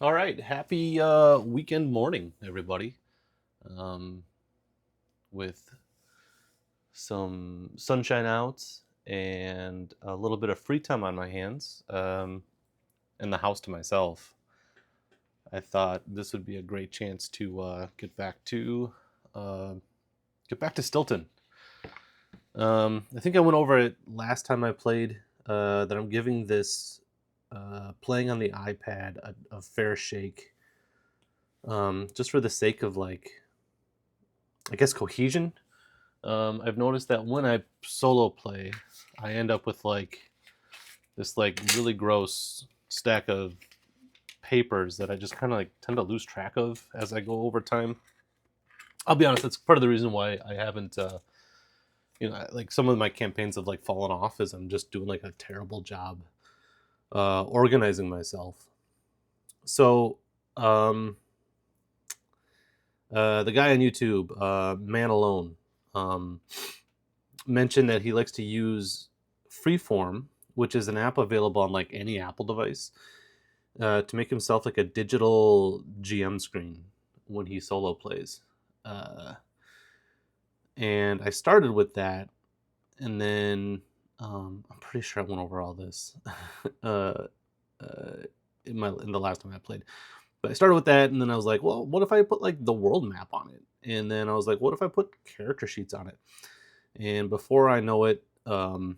All right, happy weekend morning, everybody. Um, with some sunshine out and a little bit of free time on my hands, and the house to myself, I thought this would be a great chance to uh, get back to Stilton. I think I went over it last time I played. That I'm giving this playing on the iPad a fair shake, just for the sake of I guess cohesion. I've noticed that when I solo play, I end up with this really gross stack of papers that I just kind of tend to lose track of as I go over time. I'll be honest, that's part of the reason why I haven't, like some of my campaigns have fallen off, is I'm just doing a terrible job organizing myself. So, um, the guy on YouTube, Man Alone, um, mentioned that he likes to use Freeform, which is an app available on any Apple device, to make himself a digital GM screen when he solo plays. Uh, and I started with that, and then I'm pretty sure I went over all this uh, uh, in the last time I played. But I started with that, and then I was like, well, what if I put the world map on it? And then I was like, what if I put character sheets on it? And before I know it, it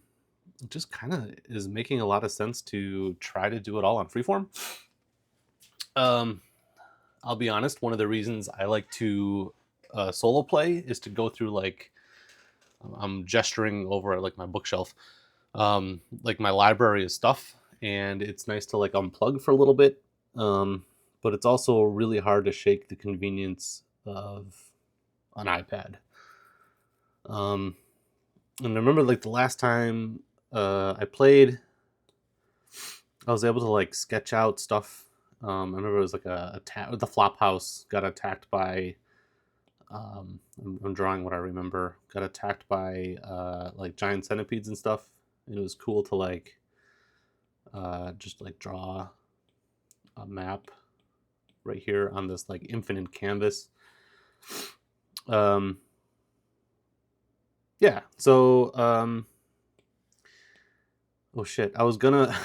just kind of is making a lot of sense to try to do it all on freeform. Um, I'll be honest, one of the reasons I like to solo play is to go through I'm gesturing over my bookshelf, my library of stuff, and it's nice to unplug for a little bit. But it's also really hard to shake the convenience of an iPad. Um, and I remember the last time I played, I was able to sketch out stuff. I remember it was the flop house got attacked by. I'm drawing what I remember. Got attacked by giant centipedes and stuff, and it was cool to just draw a map right here on this infinite canvas. Um, yeah. So oh shit! I was gonna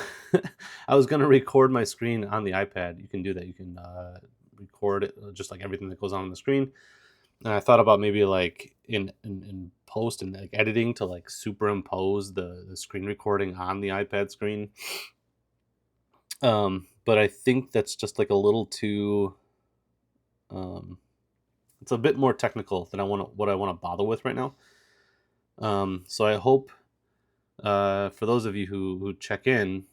I was gonna record my screen on the iPad. You can do that. You can record it, just everything that goes on the screen. And I thought about maybe in post and editing to superimpose the screen recording on the iPad screen. But I think that's just a little too. It's a bit more technical than what I want to bother with right now. So I hope for those of you who check in,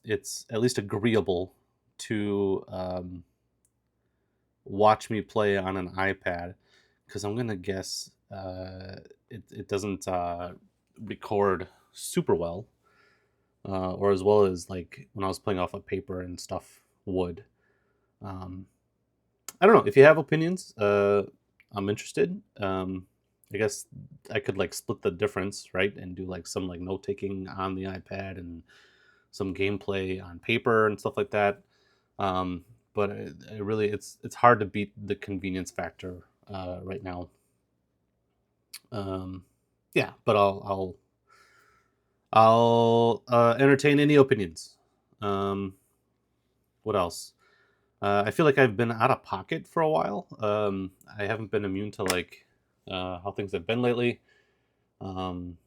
it's at least agreeable to watch me play on an iPad, because I'm gonna guess it doesn't record super well, or as well as when I was playing off of paper and stuff would. Um, I don't know if you have opinions. I'm interested. I guess I could split the difference, right, and do some note taking on the iPad and some gameplay on paper and stuff like that. Um, but it really it's hard to beat the convenience factor right now. Um, yeah, but I'll entertain any opinions. Um, what else? I feel like I've been out of pocket for a while. I haven't been immune to how things have been lately. Um,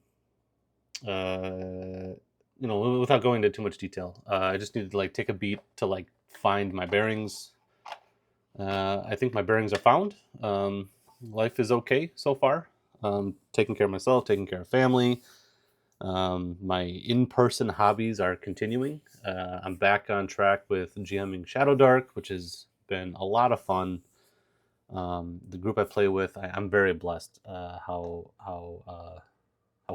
uh, without going into too much detail, I just needed to take a beat to find my bearings. I think my bearings are found. Life is okay so far. Taking care of myself, taking care of family. My in-person hobbies are continuing. I'm back on track with GMing Shadowdark, which has been a lot of fun. The group I play with, I'm very blessed. How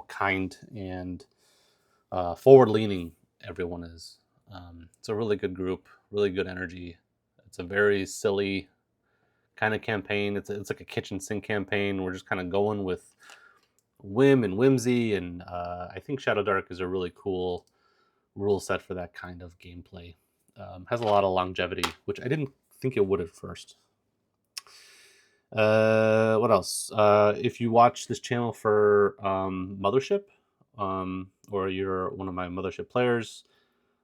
kind and forward-leaning everyone is. It's a really good group, really good energy. It's a very silly kind of campaign. It's like a kitchen sink campaign. We're just kind of going with whim and whimsy, and I think Shadowdark is a really cool rule set for that kind of gameplay. Has a lot of longevity, which I didn't think it would at first. What else? If you watch this channel for Mothership, or you're one of my Mothership players,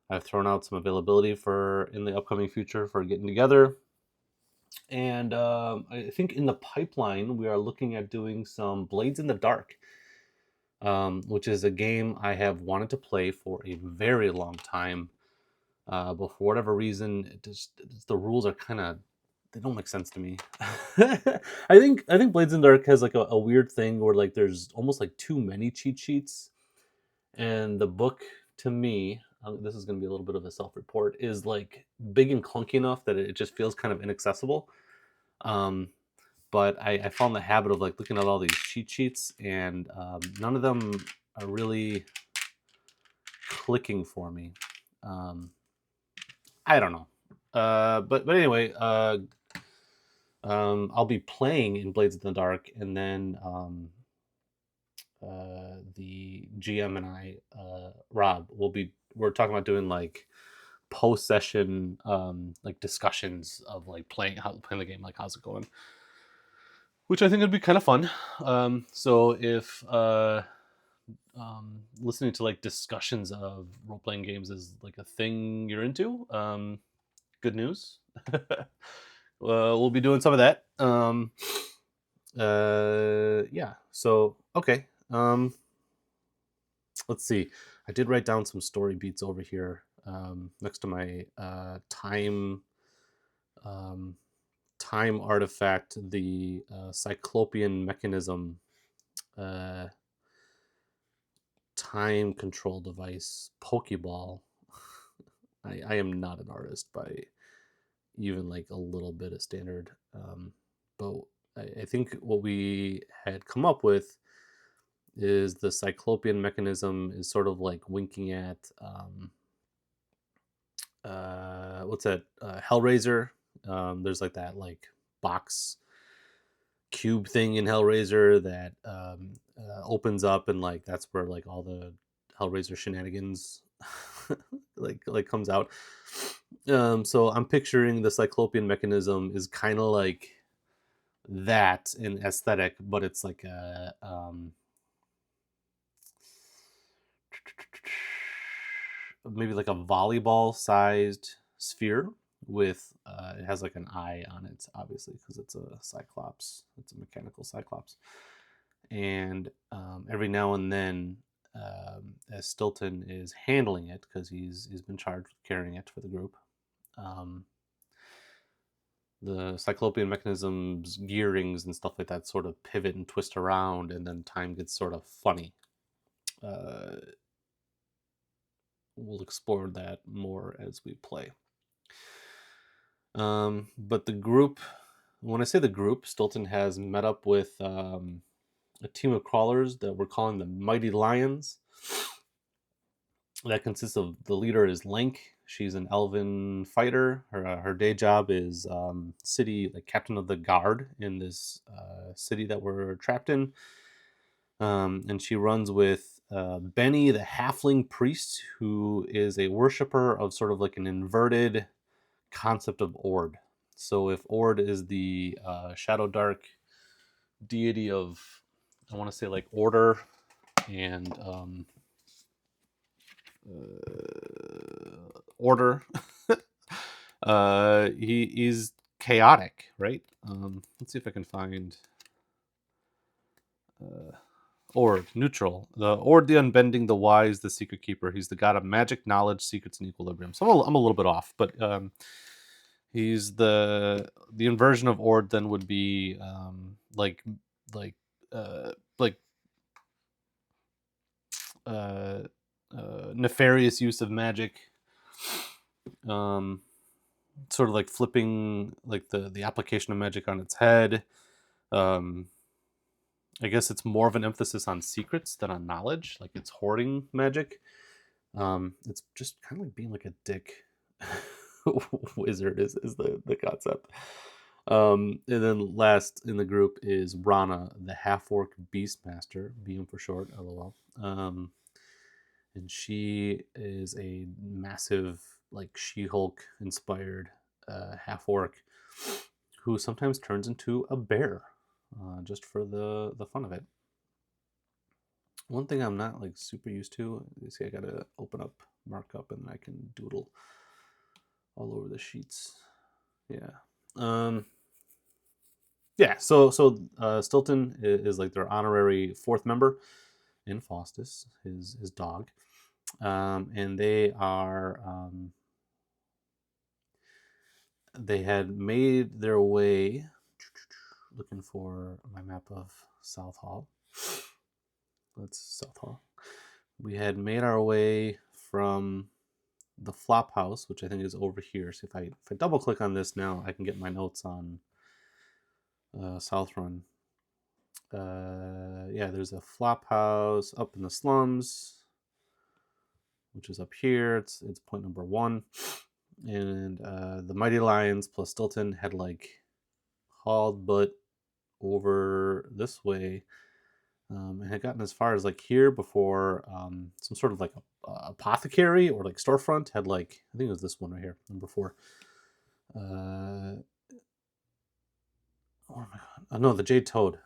I've thrown out some availability for in the upcoming future for getting together. And I think in the pipeline, we are looking at doing some Blades in the Dark, which is a game I have wanted to play for a very long time. But for whatever reason, the rules are kind of they don't make sense to me. I think Blades in the Dark has like a weird thing where like there's almost like too many cheat sheets, and the book to me, this is going to be a little bit of a self-report, is like big and clunky enough that it just feels kind of inaccessible. Um, but I found the habit of like looking at all these cheat sheets, and none of them are really clicking for me. I don't know. But anyway, I'll be playing in Blades in the Dark, and then the GM and I, Rob, we're talking about doing like post session like discussions of like playing the game, like how's it going, which I think would be kind of fun. So if listening to like discussions of role playing games is like a thing you're into, good news. We'll be doing some of that. Yeah. So okay. Let's see. I did write down some story beats over here next to my time artifact, the cyclopean mechanism time control device Pokeball. I am not an artist by even like a little bit of standard, but I think what we had come up with is the cyclopean mechanism is sort of like winking at what's that, Hellraiser. There's like that like box cube thing in Hellraiser that opens up, and like that's where like all the Hellraiser shenanigans like comes out. So I'm picturing the cyclopean mechanism is kind of like that in aesthetic, but it's like a maybe like a volleyball sized sphere with it has like an eye on it, obviously, because it's a cyclops. It's a mechanical cyclops. And every now and then, as Stilton is handling it, because he's been charged with carrying it for the group, the cyclopean mechanism's gearings and stuff like that sort of pivot and twist around, and then time gets sort of funny. We'll explore that more as we play. But the group, when I say the group, Stilton has met up with a team of crawlers that we're calling the Mighty Lions. That consists of, the leader is Link. She's an elven fighter. Her day job is city, like captain of the guard in this city that we're trapped in. And she runs with Benny, the halfling priest, who is a worshiper of sort of like an inverted concept of Ord. So if Ord is the Shadowdark deity of, I want to say like order and order, he's chaotic, right? Let's see if I can find Ord, neutral. The Ord, the unbending, the wise, the secret keeper. He's the god of magic, knowledge, secrets, and equilibrium. So I'm a little bit off, but he's the inversion of Ord. Then would be like like like nefarious use of magic. Sort of like flipping like the application of magic on its head. I guess it's more of an emphasis on secrets than on knowledge. Like it's hoarding magic. It's just kind of like being like a dick wizard is the concept. And then last in the group is Rana, the half-orc beastmaster, BM for short, LOL. And she is a massive like She-Hulk inspired half orc who sometimes turns into a bear, just for the fun of it. One thing I'm not like super used to, you see I gotta open up markup and I can doodle all over the sheets. Yeah. Yeah, so Stilton is like their honorary fourth member in Faustus, his dog. And they had made their way, looking for my map of South Hall. That's South Hall. We had made our way from the flop house, which I think is over here. So if I double click on this now, I can get my notes on South Run. Yeah, there's a flop house up in the slums, which is up here. It's point number 1. And the Mighty Lions plus Stilton had like hauled butt over this way, and had gotten as far as like here before some sort of like apothecary or like storefront had like, I think it was this one right here, number 4. Oh my god! No, the Jade Toad.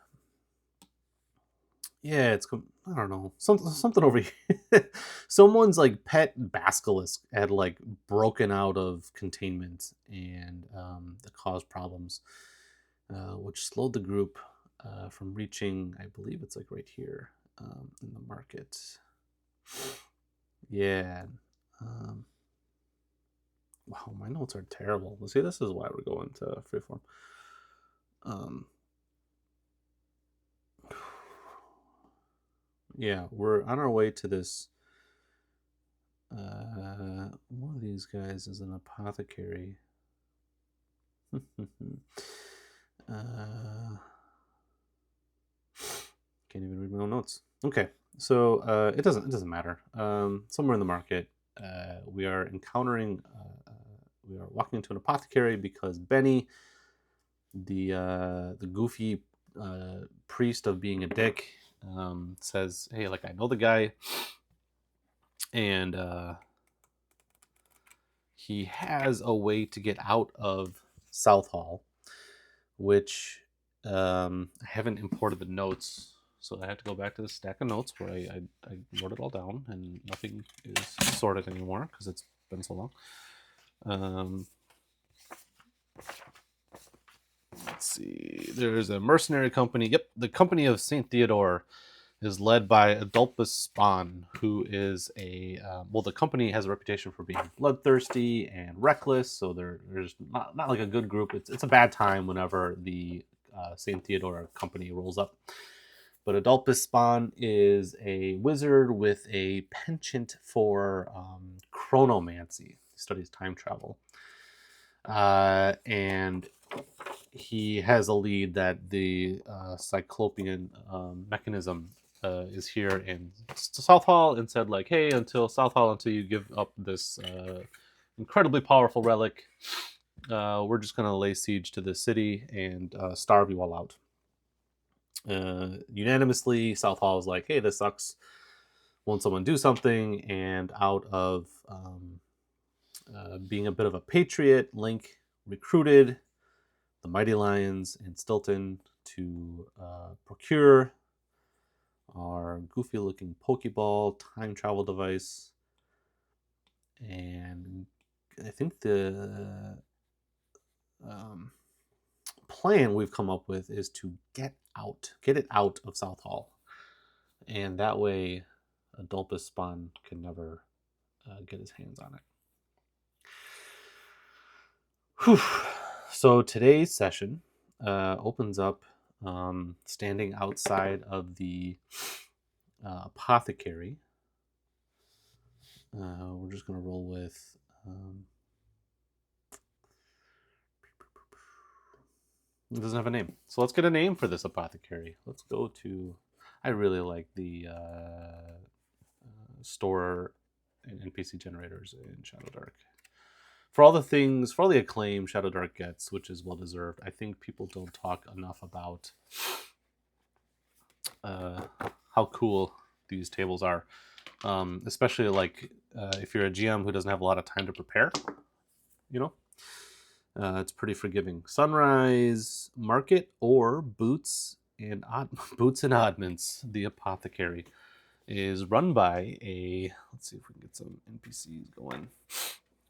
Yeah, I don't know, something over here. Someone's like pet basilisk had like broken out of containment and that caused problems, which slowed the group from reaching, I believe it's like right here in the market. Yeah. Wow, my notes are terrible. Let's see, this is why we're going to freeform. Yeah, we're on our way to this. One of these guys is an apothecary. Can't even read my own notes. Okay, so it doesn't matter. Somewhere in the market, we are encountering. We are walking into an apothecary because Benny, the goofy priest of being a dick, says, "Hey, like I know the guy, and he has a way to get out of South Hall," which I haven't imported the notes, so I have to go back to the stack of notes where I wrote it all down, and nothing is sorted anymore because it's been so long. Let's see. There's a mercenary company. Yep, the company of Saint Theodore is led by Adolphus Spawn, who is the company has a reputation for being bloodthirsty and reckless, so there's not like a good group. It's a bad time whenever the St. Theodore company rolls up. But Adolphus Spawn is a wizard with a penchant for chronomancy. He studies time travel. And he has a lead that the Cyclopean mechanism is here in South Hall, and said like, hey, until you give up this incredibly powerful relic, we're just going to lay siege to the city and starve you all out. Unanimously, South Hall is like, hey, this sucks. Won't someone do something? And out of being a bit of a patriot, Link recruited the Mighty Lions and Stilton to procure our goofy-looking Pokeball time travel device. And I think the plan we've come up with is to get it out of South Hall, and that way Adolphus Spawn can never get his hands on it. Whew. So today's session opens up standing outside of the apothecary. We're just going to roll with it doesn't have a name. So let's get a name for this apothecary. Let's go to, I really like the store and NPC generators in Shadowdark. For all the acclaim Shadowdark gets, which is well deserved, I think people don't talk enough about how cool these tables are. Especially like if you're a GM who doesn't have a lot of time to prepare, you know, it's pretty forgiving. Sunrise Market or Boots and Oddments, the apothecary, is run by a. Let's see if we can get some NPCs going.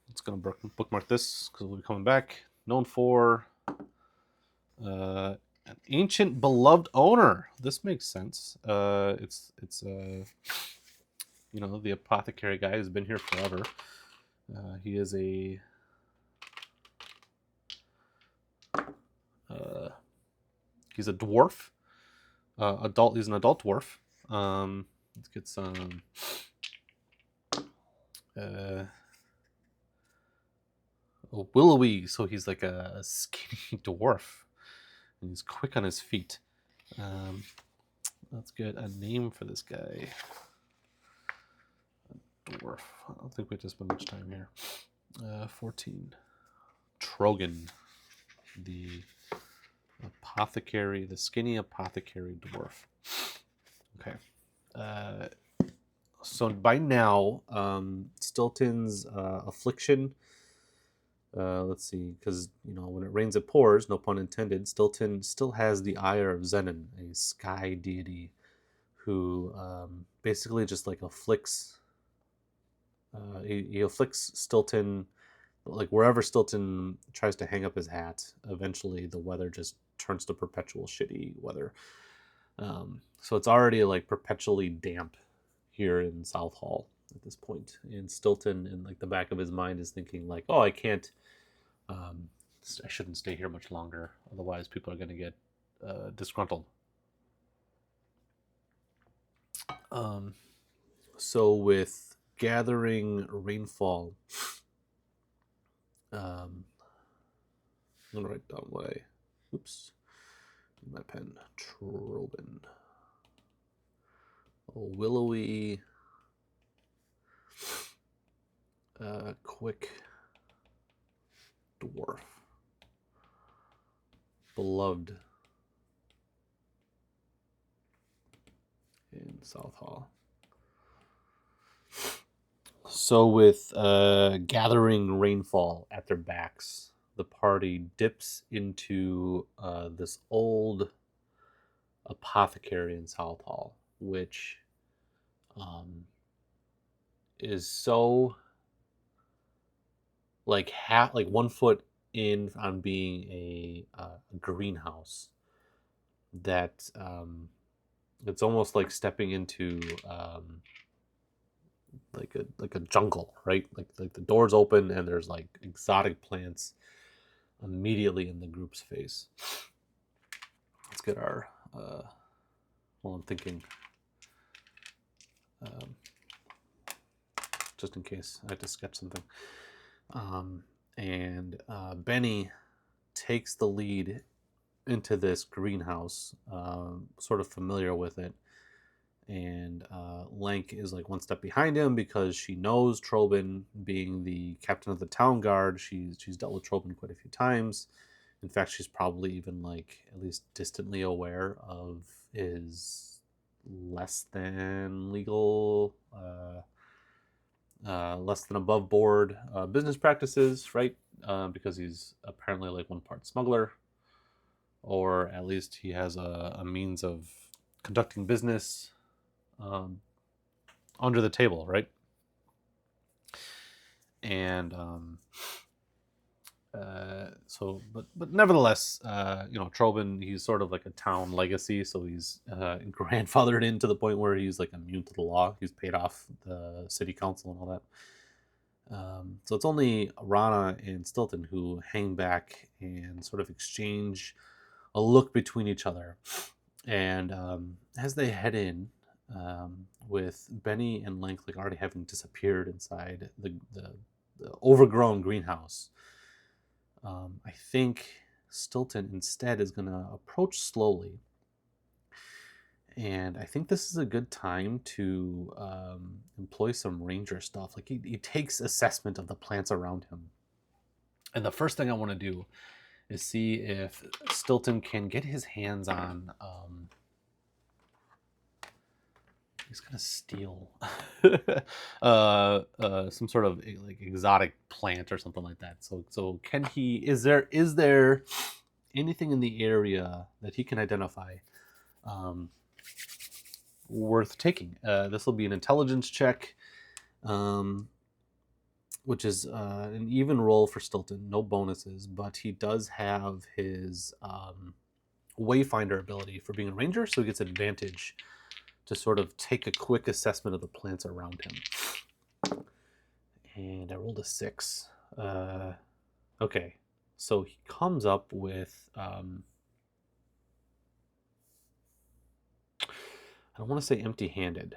It's gonna bookmark this because we'll be coming back. Known for an ancient beloved owner. This makes sense. It's you know, the apothecary guy has been here forever. He is a he's a dwarf. He's an adult dwarf. Let's get some willowy. So he's like a skinny dwarf, and he's quick on his feet. Let's get a name for this guy. Dwarf. I don't think we have to spend much time here. 14. Trogan, the apothecary, the skinny apothecary dwarf. Okay. So by now, Stilton's affliction. Let's see, because you know when it rains it pours. No pun intended. Stilton still has the ire of Zenon, a sky deity, who basically just like afflicts. He afflicts Stilton, like wherever Stilton tries to hang up his hat. Eventually, the weather just turns to perpetual shitty weather. So it's already like perpetually damp here in South Hall at this point. And Stilton, in like the back of his mind, is thinking like, "Oh, I can't. I shouldn't stay here much longer. Otherwise, people are going to get disgruntled." So with gathering rainfall, I'm gonna write down my. Oops, my pen. Troben. A willowy, quick dwarf, beloved in South Hall. So with gathering rainfall at their backs, the party dips into this old apothecary in South Hall, which is so like 1 foot in on being a greenhouse that it's almost like stepping into like a jungle, right? Like the doors open and there's like exotic plants immediately in the group's face. Let's get our I'm thinking just in case I have to sketch something. And Benny takes the lead into this greenhouse, sort of familiar with it. And Lank is like 1 step behind him because she knows Troben, being the captain of the town guard. She's dealt with Troben quite a few times. In fact, she's probably even like at least distantly aware of his less than legal, less than above board business practices, right? Because he's apparently like 1 part smuggler, or at least he has a means of conducting business under the table, right? And but nevertheless, Troben, he's sort of like a town legacy, so he's grandfathered in to the point where he's like immune to the law. He's paid off the city council and all that. So it's only Rana and Stilton who hang back and sort of exchange a look between each other. And as they head in, with Benny and Lank like already having disappeared inside the overgrown greenhouse, I think Stilton instead is going to approach slowly. And I think this is a good time to employ some ranger stuff. Like he takes assessment of the plants around him. And the first thing I want to do is see if Stilton can get his hands on He's gonna steal some sort of like exotic plant or something like that. So can he? Is there anything in the area that he can identify um, worth taking? This will be an intelligence check, um, which is an even roll for Stilton, no bonuses, but he does have his Wayfinder ability for being a ranger, so he gets advantage to sort of take a quick assessment of the plants around him. And I rolled a 6. Okay, so he comes up with I don't want to say empty-handed,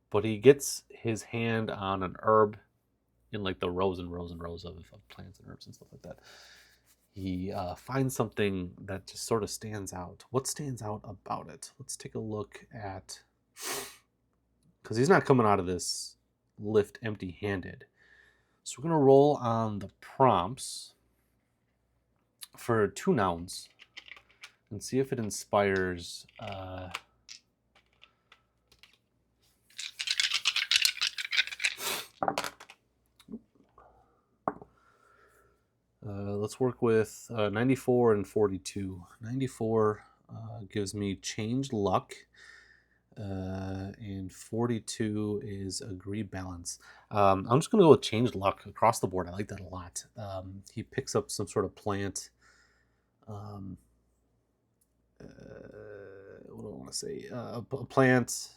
but he gets his hand on an herb in like the rows and rows and rows of plants and herbs and stuff like that. He finds something that just sort of stands out. What stands out about it? Let's take a look at, because he's not coming out of this lift empty-handed. So we're going to roll on the prompts for 2 nouns and see if it inspires let's work with 94 and 42. 94 gives me changed luck, and 42 is agree balance. I'm just going to go with changed luck across the board. I like that a lot. He picks up some sort of plant. What do I want to say? A plant,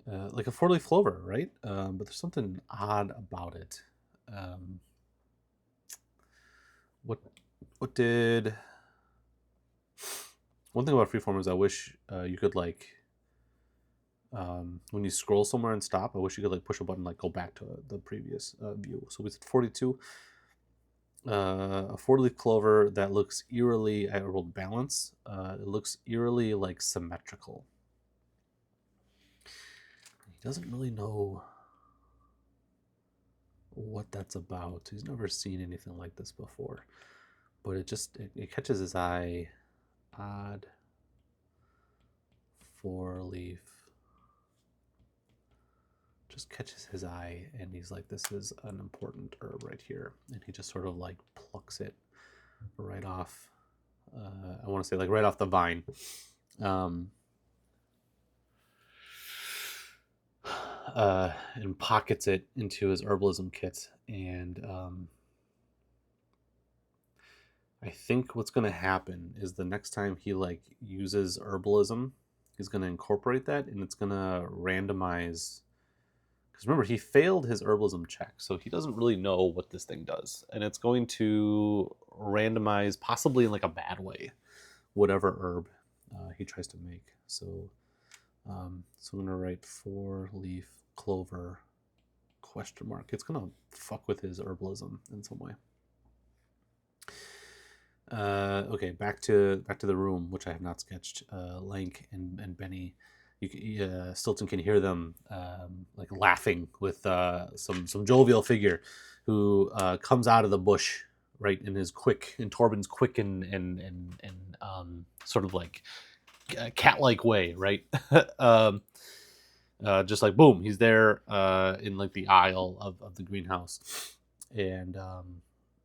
like a 4-leaf clover, right? But there's something odd about it. What did... One thing about freeform is I wish you could like when you scroll somewhere and stop, I wish you could like push a button like go back to the previous view. So we said 42. A 4-leaf clover that looks eerily, I rolled balance. It looks eerily like symmetrical. He doesn't really know what that's about. He's never seen anything like this before, but it catches his eye. Odd 4-leaf just catches his eye, and he's like, this is an important herb right here, and he just sort of like plucks it right off. I want to say like right off the vine. And pockets it into his herbalism kit. And I think what's going to happen is the next time he like uses herbalism, he's going to incorporate that, and it's going to randomize. Because remember, he failed his herbalism check, so he doesn't really know what this thing does, and it's going to randomize, possibly in like a bad way, whatever herb he tries to make. So I'm going to write 4-leaf clover ? It's going to fuck with his herbalism in some way. Okay, back to the room, which I have not sketched. Lank and Benny, Stilton can hear them like laughing with some jovial figure who comes out of the bush, right, in Torben's quick and sort of like cat-like way, right? Just like boom, he's there in like the aisle of the greenhouse, and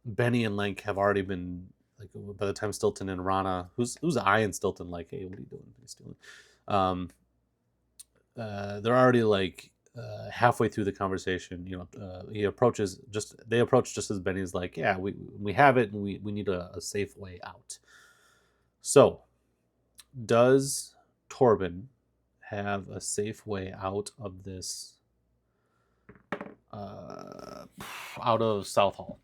Benny and Lank have already been like, by the time Stilton and Rana, who's eyeing Stilton like, hey, what are you doing? He's stealing. They're already like halfway through the conversation. They approach just as Benny's like, yeah, we have it, and we need a safe way out. So, does Torben have a safe way out of this? Out of South Hall.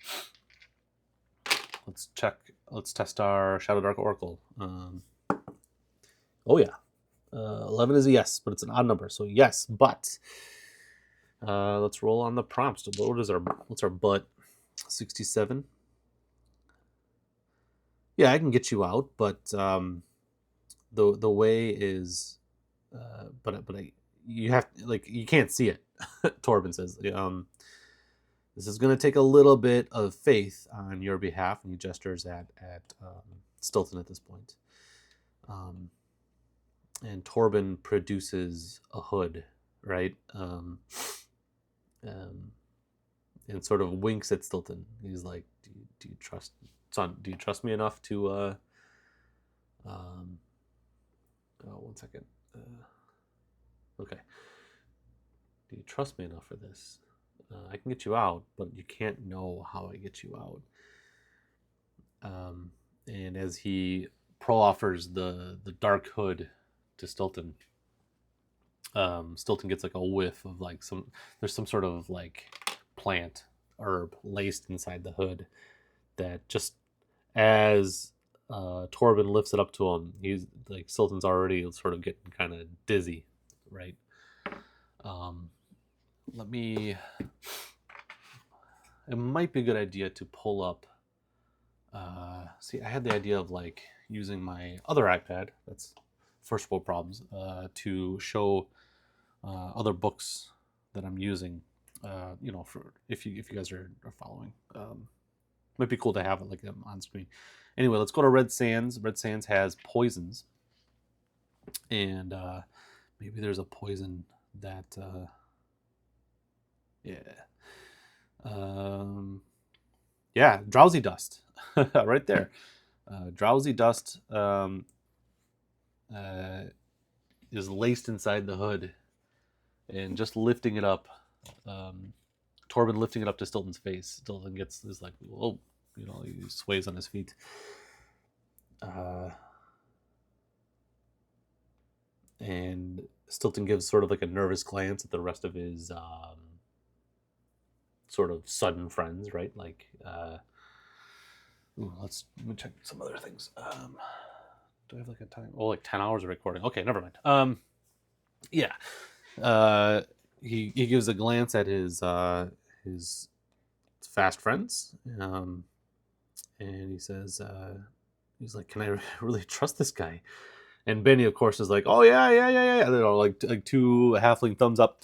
Let's check. Let's test our Shadowdark Oracle. Oh yeah, 11 is a yes, but it's an odd number, so yes. But let's roll on the prompts. What's our butt? 67. Yeah, I can get you out, but the way is, you have, like, you can't see it. Torben says, this is going to take a little bit of faith on your behalf, and he gestures at Stilton at this point. and Torben produces a hood, right? And sort of winks at Stilton. He's like, "Do you trust, son? Do you trust me enough to?" Um, oh, 1 second. Okay. Do you trust me enough for this? I can get you out, but you can't know how I get you out. And as he offers the dark hood to Stilton, Stilton gets like a whiff of like there's some sort of like plant herb laced inside the hood that just as Torben lifts it up to him, he's like Stilton's already sort of getting kind of dizzy, right? Um, let me. It might be a good idea to pull up. See, I had the idea of like using my other iPad. That's first world problems. To show other books that I'm using. For if you guys are following, might be cool to have it like on screen. Anyway, let's go to Red Sands. Red Sands has poisons, and maybe there's a poison that yeah, drowsy dust, right there. Drowsy dust is laced inside the hood, and just lifting it up. Torben lifting it up to Stilton's face. Stilton is like, whoa, he sways on his feet. And Stilton gives sort of like a nervous glance at the rest of his sort of sudden friends, right? Like, let me check some other things. Do I have like a time? Oh, like 10 hours of recording. Okay, never mind. Yeah. He gives a glance at his fast friends, and he says, he's like, "Can I really trust this guy?" And Benny, of course, is like, "Oh yeah." Like two halfling thumbs up.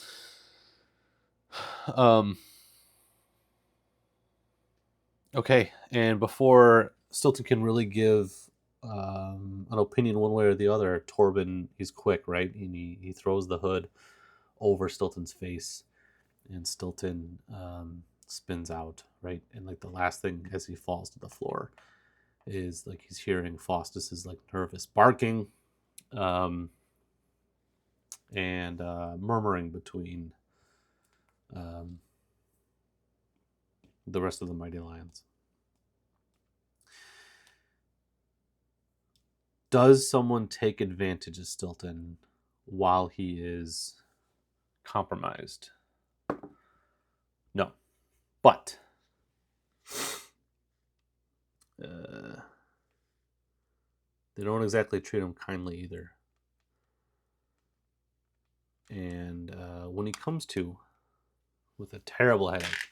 Okay, and before Stilton can really give an opinion one way or the other, Torben, he's quick, right? And he throws the hood over Stilton's face, and Stilton spins out, right? And like the last thing as he falls to the floor is like he's hearing Faustus's like nervous barking, and murmuring between the rest of the Mighty Lions. Does someone take advantage of Stilton while he is compromised? No. But they don't exactly treat him kindly either. And when he comes to with a terrible headache,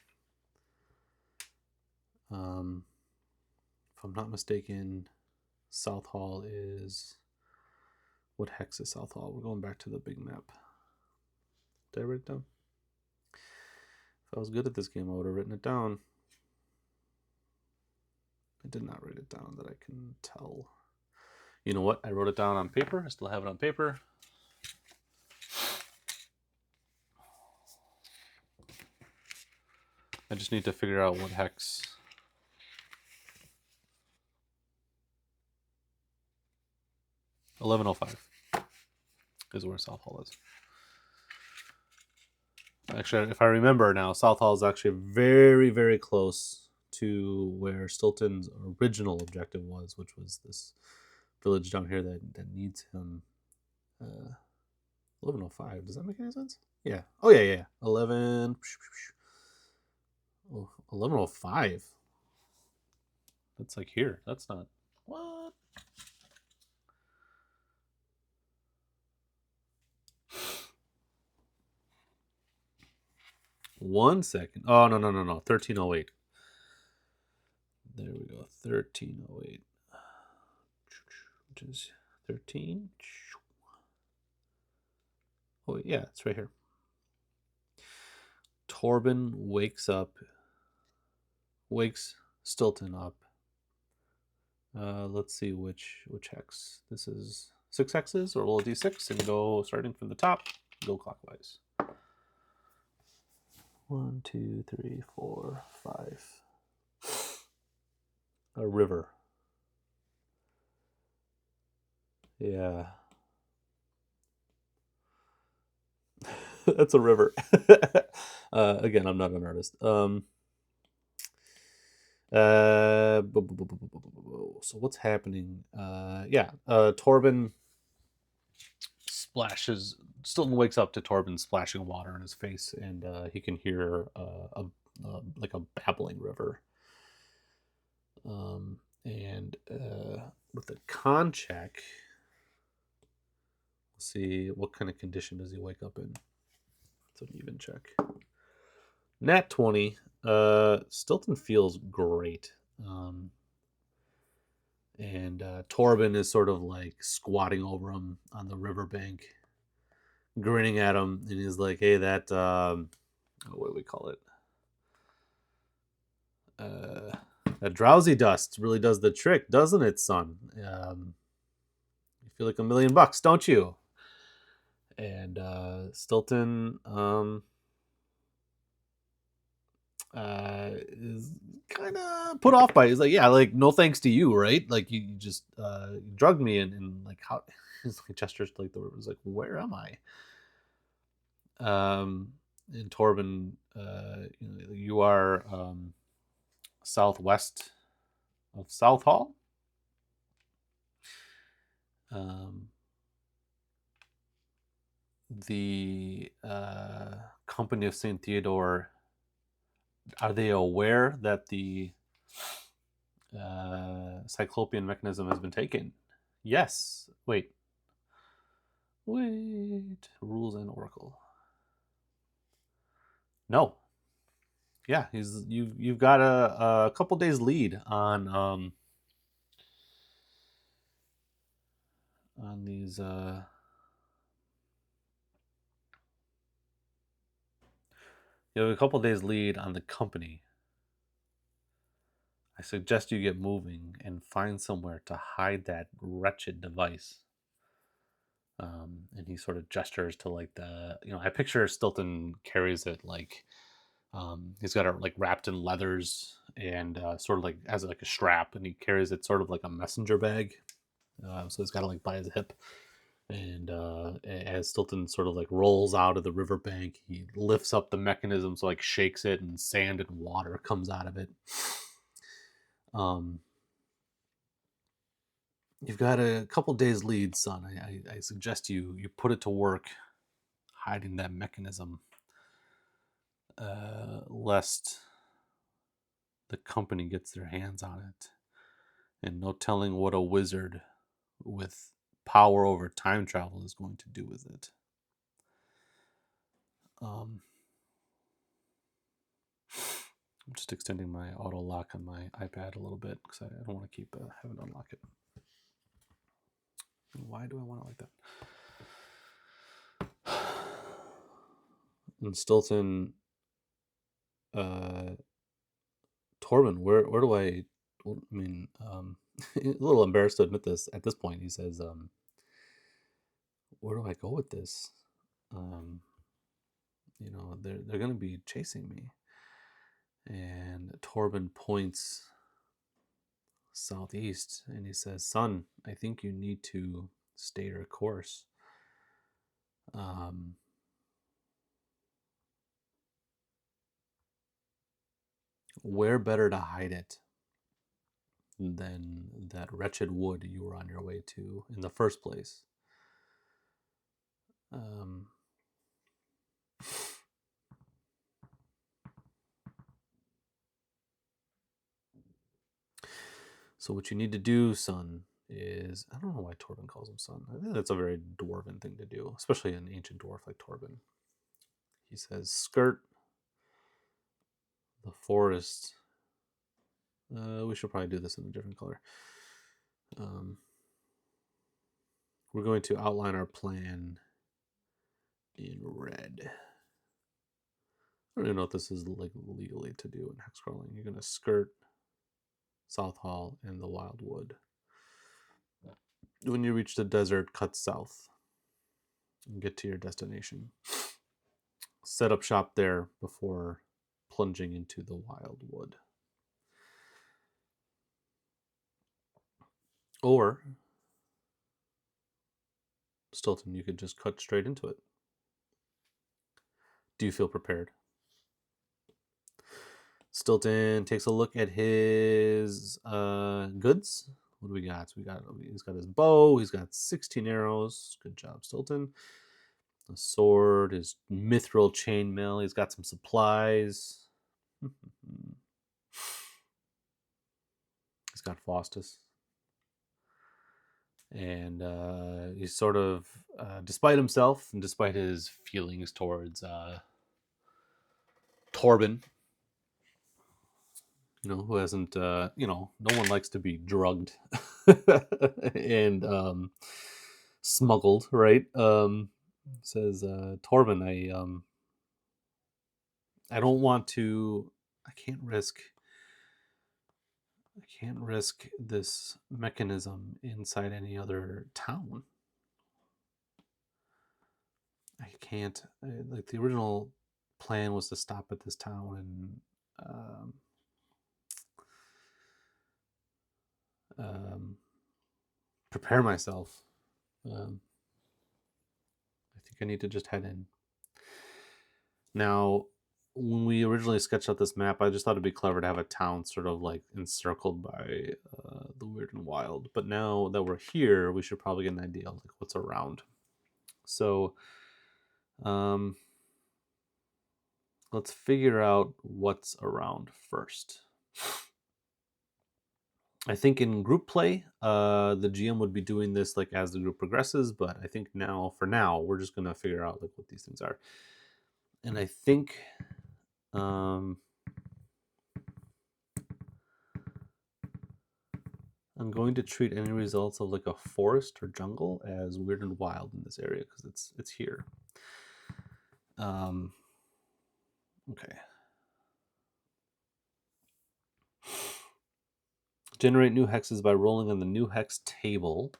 if I'm not mistaken, South Hall is... What hex is South Hall? We're going back to the big map. Did I write it down? If I was good at this game, I would have written it down. I did not write it down that I can tell. You know what? I wrote it down on paper. I still have it on paper. I just need to figure out what hex. $11.05 is where South Hall is. Actually, if I remember now, South Hall is actually very, very close to where Stilton's original objective was, which was this village down here that needs him. 11:05. Does that make any sense? Yeah. Oh yeah. 11:05. That's like here. That's not what. 1 second. Oh no. 13:08. There we go. 13:08. Which is 13. Oh yeah, it's right here. Torben wakes Stilton up. Let's see which hex. This is 6 X's, or roll a d6 and go starting from the top, go clockwise. 1, 2, 3, 4, 5. A river. Yeah. That's a river. Again, I'm not an artist. So what's happening? Torben splashes. Stilton wakes up to Torben splashing water in his face, and he can hear like a babbling river. And with a con check, let's see what kind of condition does he wake up in. It's an even check. Nat 20. Stilton feels great. And Torben is sort of like squatting over him on the riverbank, grinning at him, and he's like, "Hey, that what do we call it? That drowsy dust really does the trick, doesn't it, son? You feel like $1,000,000, don't you?" And Stilton is kind of put off by it. He's like, "Yeah, like no thanks to you, right? Like you just drugged me and like how." He's like gestures to like the river. He's like, "Where am I?" And Torben, you are southwest of South Hall. The company of St. Theodore, are they aware that the Cyclopean mechanism has been taken? Yes. Wait. Rules and Oracle. No. Yeah, you've got a couple days lead on these you have a couple days lead on the company. I suggest you get moving and find somewhere to hide that wretched device. And he sort of gestures to like I picture Stilton carries it like he's got it like wrapped in leathers and sort of like has like a strap, and he carries it sort of like a messenger bag. So he's got it like by his hip. And as Stilton sort of like rolls out of the riverbank, he lifts up the mechanism, so like shakes it, and sand and water comes out of it. You've got a couple days lead, son. I suggest you put it to work hiding that mechanism, lest the company gets their hands on it, and no telling what a wizard with power over time travel is going to do with it. I'm just extending my auto lock on my iPad a little bit because I don't want to keep having to unlock it. Why do I want it like that? And Stilton, Torben, where do I mean, a little embarrassed to admit this at this point. He says, where do I go with this? They're going to be chasing me. And Torben points southeast and he says, "Son, I think you need to stay your course. Where better to hide it than that wretched wood you were on your way to in the first place?" So what you need to do, son, is, I don't know why Torben calls him son. I think that's a very dwarven thing to do, especially an ancient dwarf like Torben. He says, "Skirt the forest." We should probably do this in a different color. We're going to outline our plan in red. I don't even know if this is like legally to do in hex crawling. You're going to skirt South Hall and the Wildwood. When you reach the desert, cut south and get to your destination. Set up shop there before plunging into the wild wood. Or, Stilton, you could just cut straight into it. Do you feel prepared? Stilton takes a look at his goods. What do we got? He's got his bow. He's got 16 arrows. Good job, Stilton. A sword, his mithril chainmail. He's got some supplies. He's got Faustus. And he's sort of, despite himself and despite his feelings towards Torben, who hasn't, no one likes to be drugged and smuggled, right? Says Torben, I don't want to. I can't risk this mechanism inside any other town. I can't. Like the original plan was to stop at this town and prepare myself. I think I need to just head in. Now, when we originally sketched out this map, I just thought it'd be clever to have a town sort of like encircled by the Wyrd and Wyld. But now that we're here, we should probably get an idea of like what's around. So, let's figure out what's around first. I think in group play, the GM would be doing this like as the group progresses, but I think for now, we're just gonna figure out like what these things are. And I think I'm going to treat any results of like a forest or jungle as weird and wild in this area because it's here. Okay. Generate new hexes by rolling on the new hex table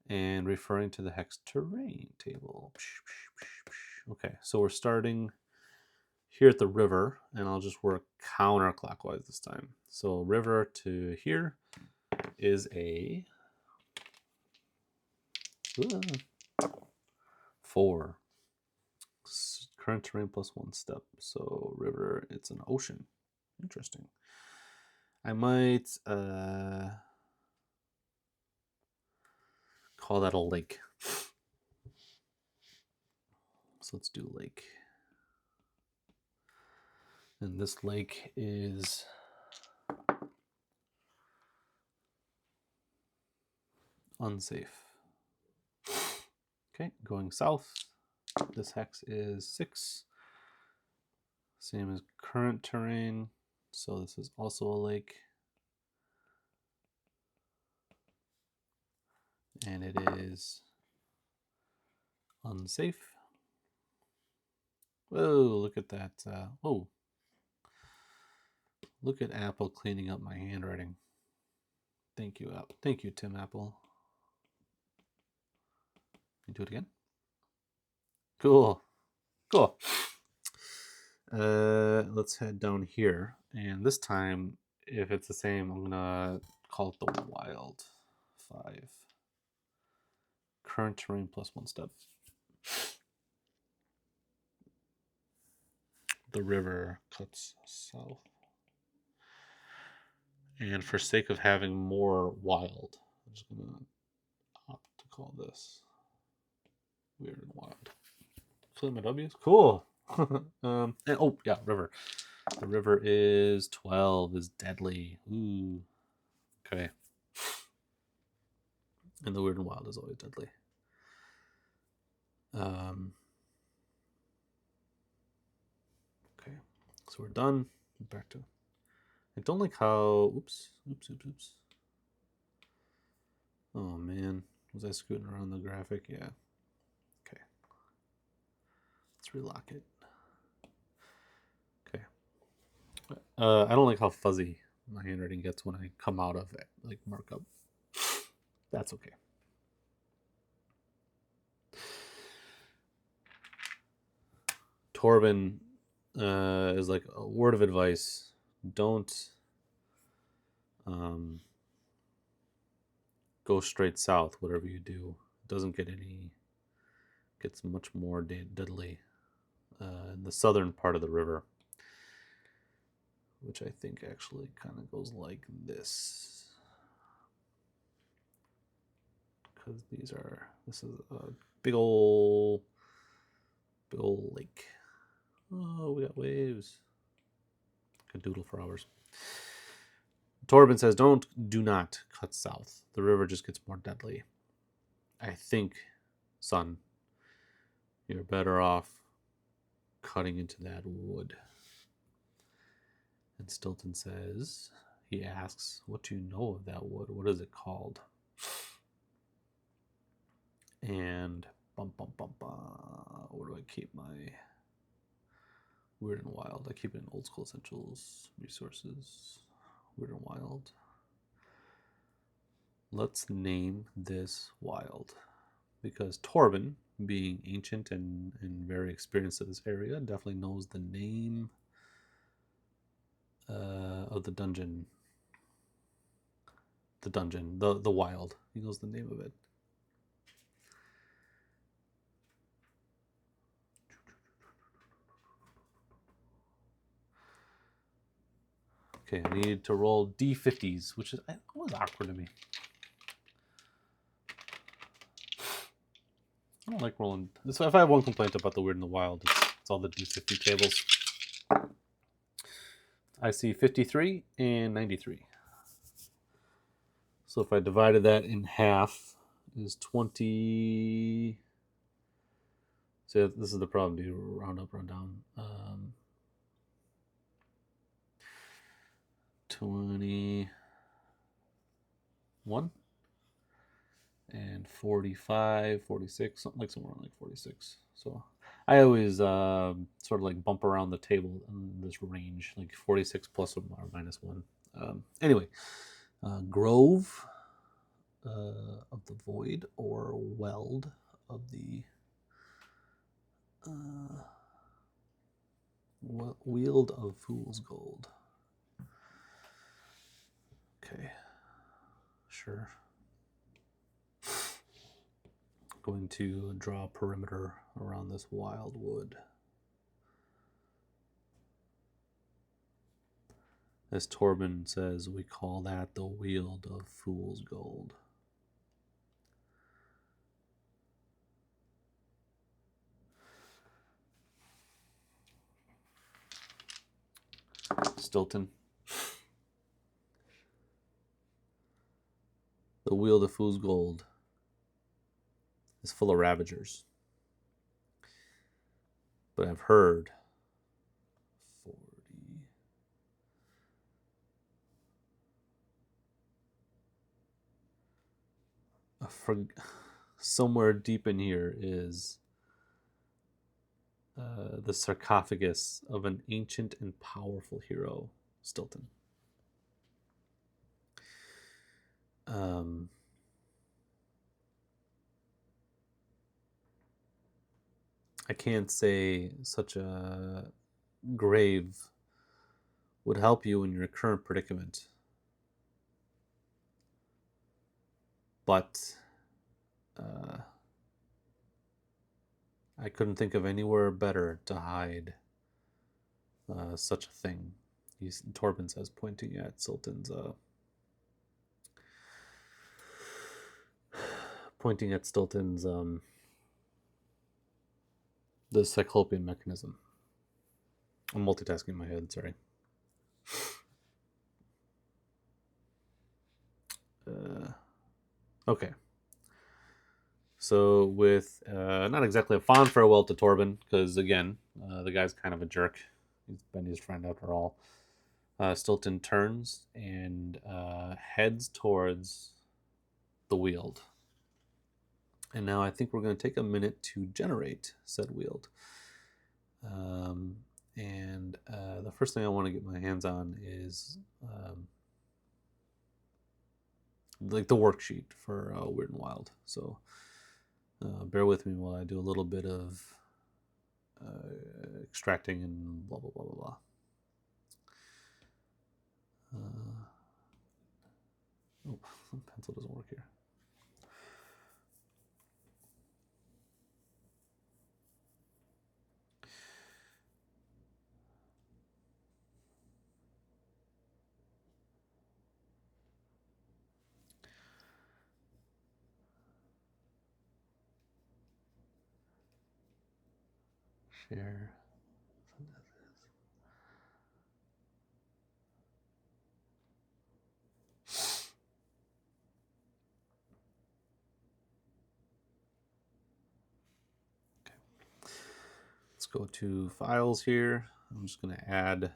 and referring to the hex terrain table. Okay, so we're starting here at the river, and I'll just work counterclockwise this time. So river to here is a 4. Current terrain plus 1 step. So river, it's an ocean. Interesting. I might call that a lake. So let's do lake. And this lake is unsafe. Okay, going south. This hex is 6. Same as current terrain. So this is also a lake. And it is unsafe. Whoa, look at that. Whoa. Look at Apple cleaning up my handwriting. Thank you, Apple. Thank you, Tim Apple. Can you do it again? Cool. Cool. Let's head down here. And this time, if it's the same, I'm going to call it the Wyld 5. Current terrain plus 1 step. The river cuts south. And for sake of having more wild, I'm just going to opt to call this Weird and Wild. Fill my W's? Cool. And oh, yeah, river. The river is 12, is deadly. Ooh. Okay. And the Weird and Wild is always deadly. Okay. So we're done. Back to... I don't like how... Oops. Oh, man. Was I scooting around the graphic? Yeah. Okay. Let's relock it. Okay. I don't like how fuzzy my handwriting gets when I come out of it, like markup. That's okay. Torben is like a word of advice. Don't go straight south, whatever you do. It doesn't gets much more deadly in the southern part of the river, which I think actually kind of goes like this. Because this is a big old lake. Oh, we got waves. Could doodle for hours. Torben says, do not cut south. The river just gets more deadly. I think, son, you're better off cutting into that wood. And Stilton says, he asks, what do you know of that wood? What is it called? And where do I keep my Wyrd and Wyld? I keep it in old school essentials, resources, Wyrd and Wyld. Let's name this Wyld, because Torben, being ancient and very experienced in this area, definitely knows the name of the dungeon. The Wyld. He knows the name of it. Okay, I need to roll D50s, which is always awkward to me. I don't like rolling. If I have one complaint about the Wyrd and the Wyld, it's all the D50 tables. I see 53 and 93. So if I divided that in half, is 20. So this is the problem. Do you round up, round down? 21 and 45, 46, something like somewhere like 46. So I always sort of like bump around the table in this range, like 46 plus or minus 1. Anyway, Grove of the Void, or Weld of the Weald of Fool's Gold. Okay, sure. Going to draw a perimeter around this wild wood. As Torben says, we call that the Weald of Fool's Gold. Stilton. The Weald of Fool's Gold is full of ravagers. But I've heard 40. Somewhere deep in here is the sarcophagus of an ancient and powerful hero, Stilton. I can't say such a grave would help you in your current predicament, but I couldn't think of anywhere better to hide such a thing. Torben says, pointing at Stilton's the cyclopean mechanism. I'm multitasking in my head, sorry. Okay. So with not exactly a fond farewell to Torben, because again, the guy's kind of a jerk. He's been his friend after all. Stilton turns and heads towards the Weald. And now I think we're going to take a minute to generate said Weald. And the first thing I want to get my hands on is like the worksheet for Wyrd and Wyld. So bear with me while I do a little bit of extracting and blah blah blah blah blah. Oh, pencil doesn't work here. Share. Let's go to files here. I'm just going to add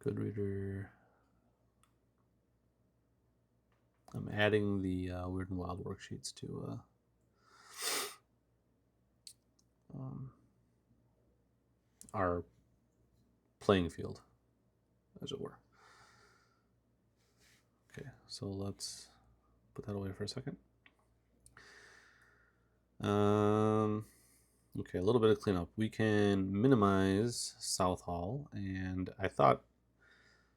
Goodreader. I'm adding the Wyrd and Wyld worksheets to our playing field, as it were. Okay, so let's put that away for a second. Okay, a little bit of cleanup. We can minimize South Hall, and I thought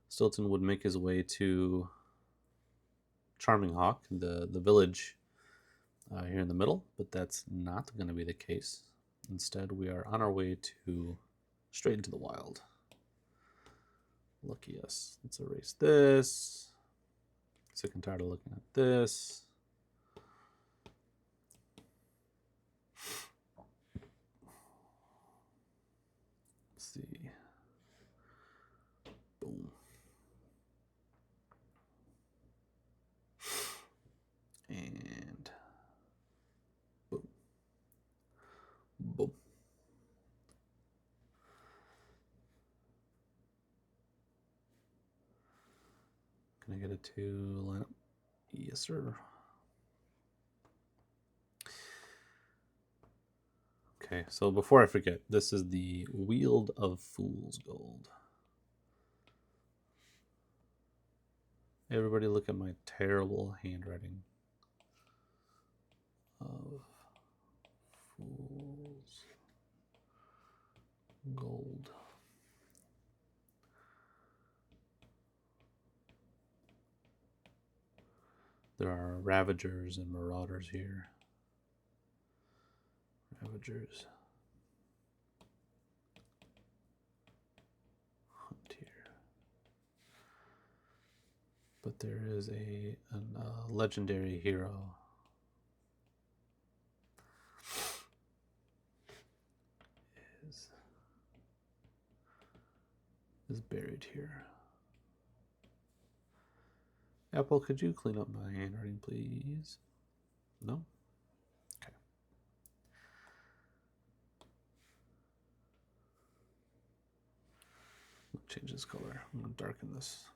Stilton would make his way to Charming Hawk, the village here in the middle, but that's not going to be the case. Instead, we are on our way to straight into the Wyld. Lucky us. Let's erase this. Sick and tired of looking at this. Let's see. Boom. And boom. Boom. Can I get it to line up? Yes, sir. Okay, so before I forget, this is the Weald of Fool's Gold. Everybody look at my terrible handwriting. Of Fool's Gold. There are Ravagers and Marauders here. Ravagers. Hunt here. But there is a legendary hero. Is buried here. Apple, could you clean up my handwriting, please? No? Okay. I'll change this color. I'm going to darken this.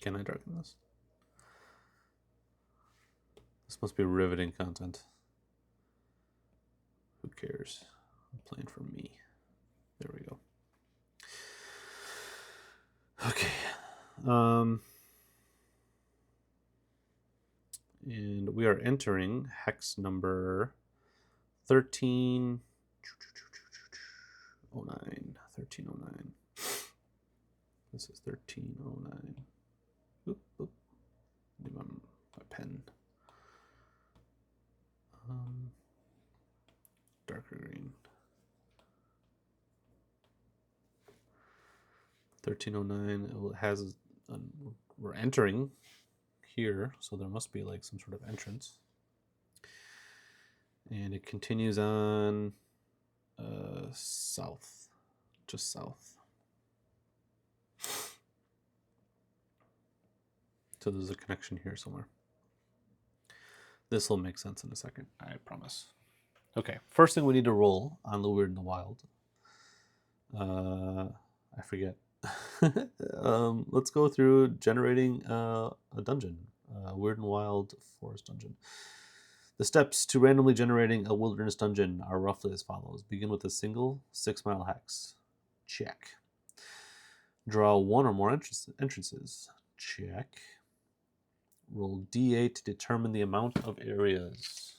Can I darken this? This must be riveting content. Who cares? I'm playing for me. There we go. Okay. And we are entering hex number 1309. 1309. This is 1309. Oop, oop. Need my pen. Darker green. 1309. It has. We're entering here, so there must be like some sort of entrance. And it continues on south, just south. So there's a connection here somewhere. This will make sense in a second, I promise. Okay, first thing we need to roll on the Wyrd and the Wyld. I forget. Let's go through generating a dungeon. Weird and Wyld Forest Dungeon. The steps to randomly generating a wilderness dungeon are roughly as follows. Begin with a single 6-mile hex. Check. Draw one or more entrances. Check. Roll d8 to determine the amount of areas.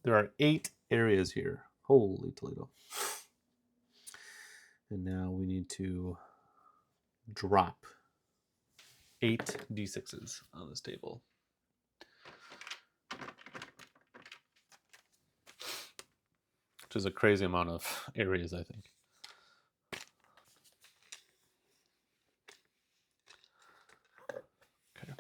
There are 8 areas here. Holy Toledo. And now we need to drop 8 d6s on this table. Which is a crazy amount of areas, I think. Okay.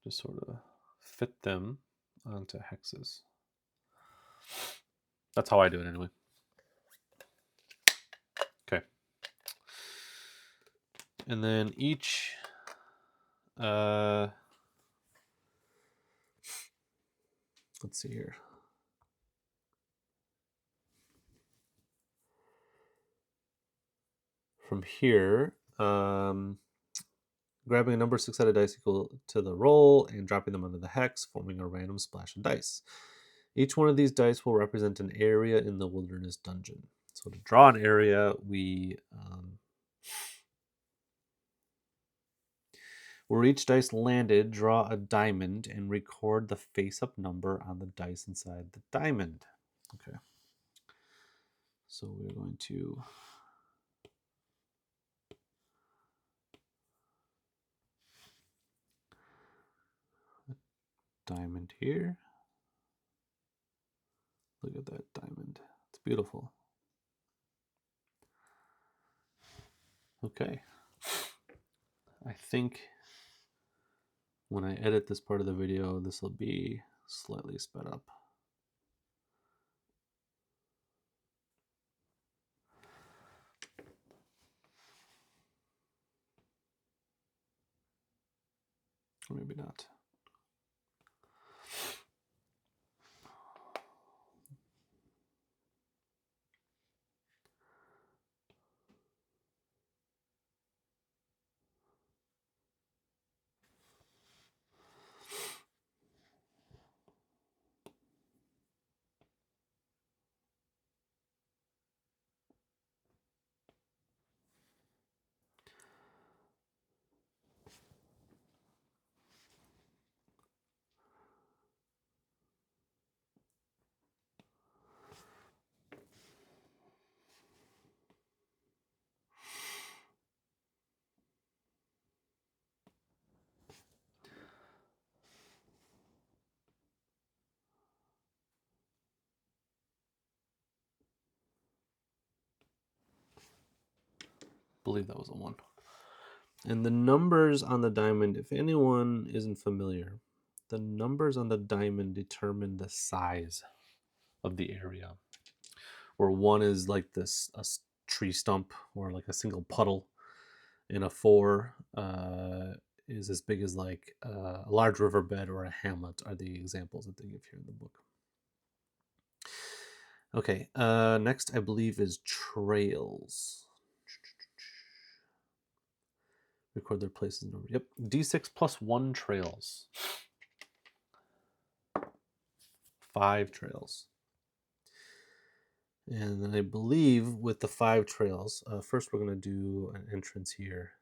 Just sort of fit them onto hexes. That's how I do it anyway. Okay. And then each let's see here. From here, grabbing a number of 6-sided dice equal to the roll and dropping them onto the hex, forming a random splash of dice. Each one of these dice will represent an area in the wilderness dungeon. So to draw an area, where each dice landed, draw a diamond and record the face-up number on the dice inside the diamond. Okay. So we're going to diamond here. Look at that diamond. It's beautiful. Okay. I think when I edit this part of the video, this will be slightly sped up. Or maybe not. I believe that was a 1. And the numbers on the diamond, if anyone isn't familiar, the numbers on the diamond determine the size of the area. Where 1 is like this a tree stump or like a single puddle, and a 4 is as big as like a large riverbed or a hamlet are the examples that they give here in the book. Okay, next I believe is trails. Record their places and number. Yep, d6 plus 1 trails. 5 trails. And then I believe with the 5 trails, first we're going to do an entrance here.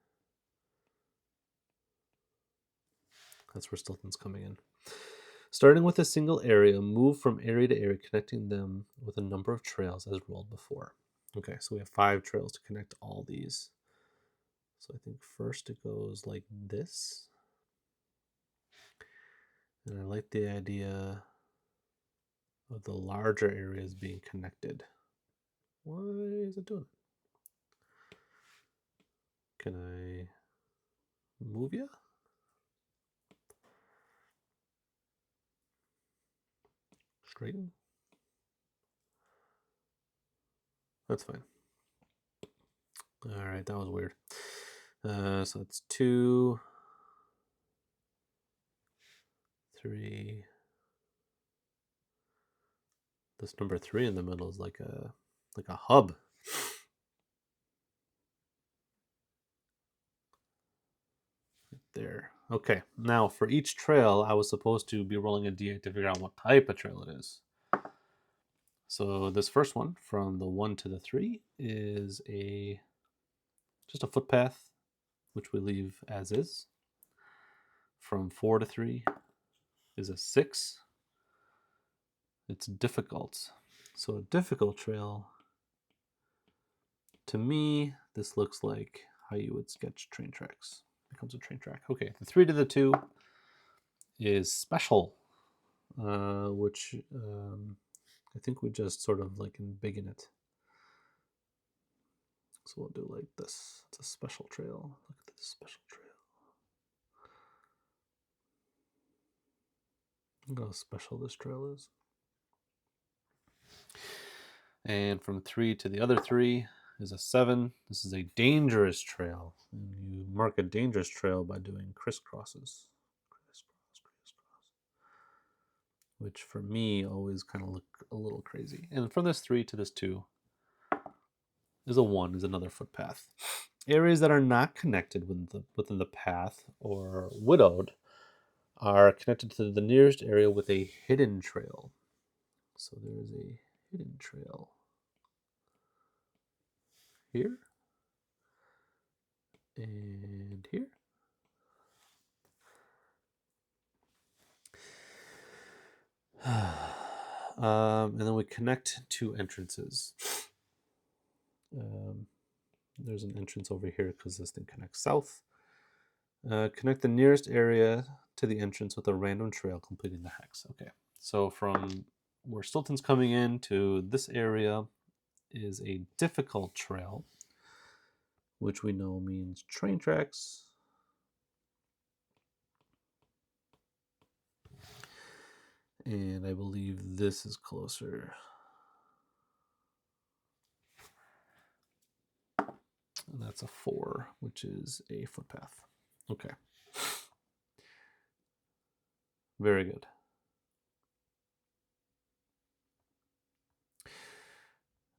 That's where Stilton's coming in. Starting with a single area, move from area to area, connecting them with a number of trails as rolled before. Okay, so we have 5 trails to connect all these. So I think first it goes like this. And I like the idea of the larger areas being connected. Why is it doing it? Can I move you? Straighten? That's fine. All right, that was weird. So it's 2, 3, This number 3 in the middle is like a hub. There. Okay, now for each trail, I was supposed to be rolling a d8 to figure out what type of trail it is. So this first one, from the 1 to the 3, is just a footpath, which we leave as is. From 4 to 3 is a 6. It's difficult. So a difficult trail, to me, this looks like how you would sketch train tracks. Becomes a train track. Okay, the 3 to the 2 is special, which I think we just sort of like embiggen it. So we'll do like this. It's a special trail. Look at this special trail. Look how special this trail is. And from 3 to the other 3 is a 7. This is a dangerous trail. And you mark a dangerous trail by doing crisscrosses. Which for me always kind of look a little crazy. And from this 3 to this 2 is a 1, is another footpath. Areas that are not connected within the path or widowed are connected to the nearest area with a hidden trail. So there is a hidden trail here and here. And then we connect 2 entrances. There's an entrance over here because this thing connects south. Connect the nearest area to the entrance with a random trail completing the hex. Okay, so from where Stilton's coming in to this area is a difficult trail, which we know means train tracks. And I believe this is closer. And that's a 4, which is a footpath. Okay. Very good.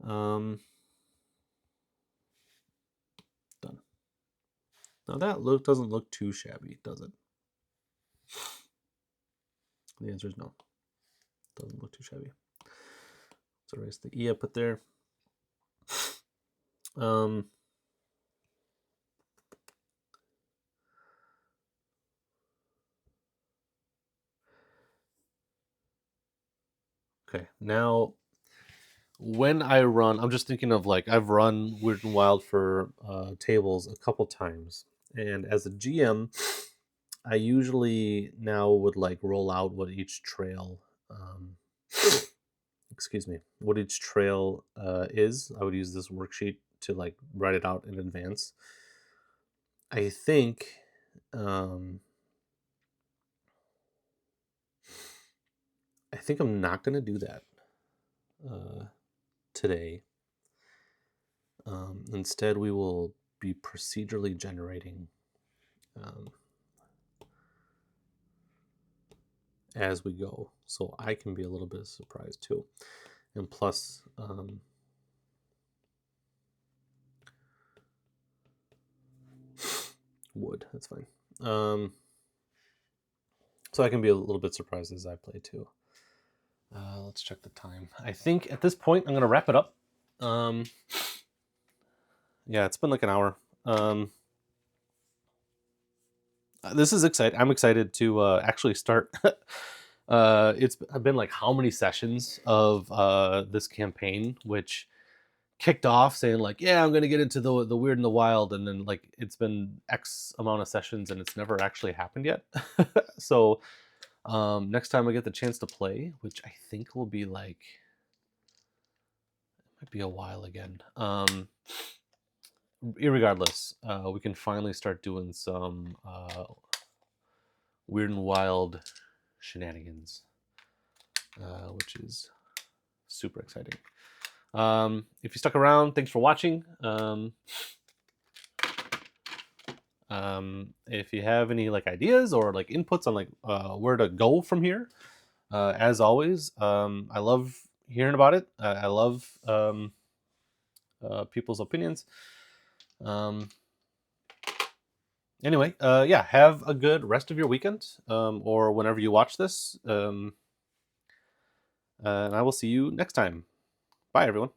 Done. Now that doesn't look too shabby, does it? The answer is no. Doesn't look too shabby. Let's erase the E I put there. Okay, now when I run, I'm just thinking of like I've run Wyrd and Wyld for tables a couple times, and as a GM, I usually now would like roll out what each trail, excuse me, what each trail is. I would use this worksheet to like write it out in advance. I think I'm not going to do that today. Instead, we will be procedurally generating as we go, so I can be a little bit surprised too. And plus, wood, that's fine. So I can be a little bit surprised as I play too. Let's check the time. I think at this point I'm going to wrap it up. Yeah, it's been like an hour. This is exciting. I'm excited to actually start. It's been like how many sessions of this campaign, which kicked off saying like, yeah, I'm going to get into the Wyrd and the Wyld, and then like it's been X amount of sessions and it's never actually happened yet. So next time I get the chance to play, which I think will be like, it might be a while again. Irregardless, we can finally start doing some Wyrd and Wyld shenanigans, which is super exciting. If you stuck around, thanks for watching. If you have any like ideas or like inputs on like where to go from here, as always, I love hearing about it. I love people's opinions. Anyway, yeah, have a good rest of your weekend, or whenever you watch this. And I will see you next time. Bye, everyone.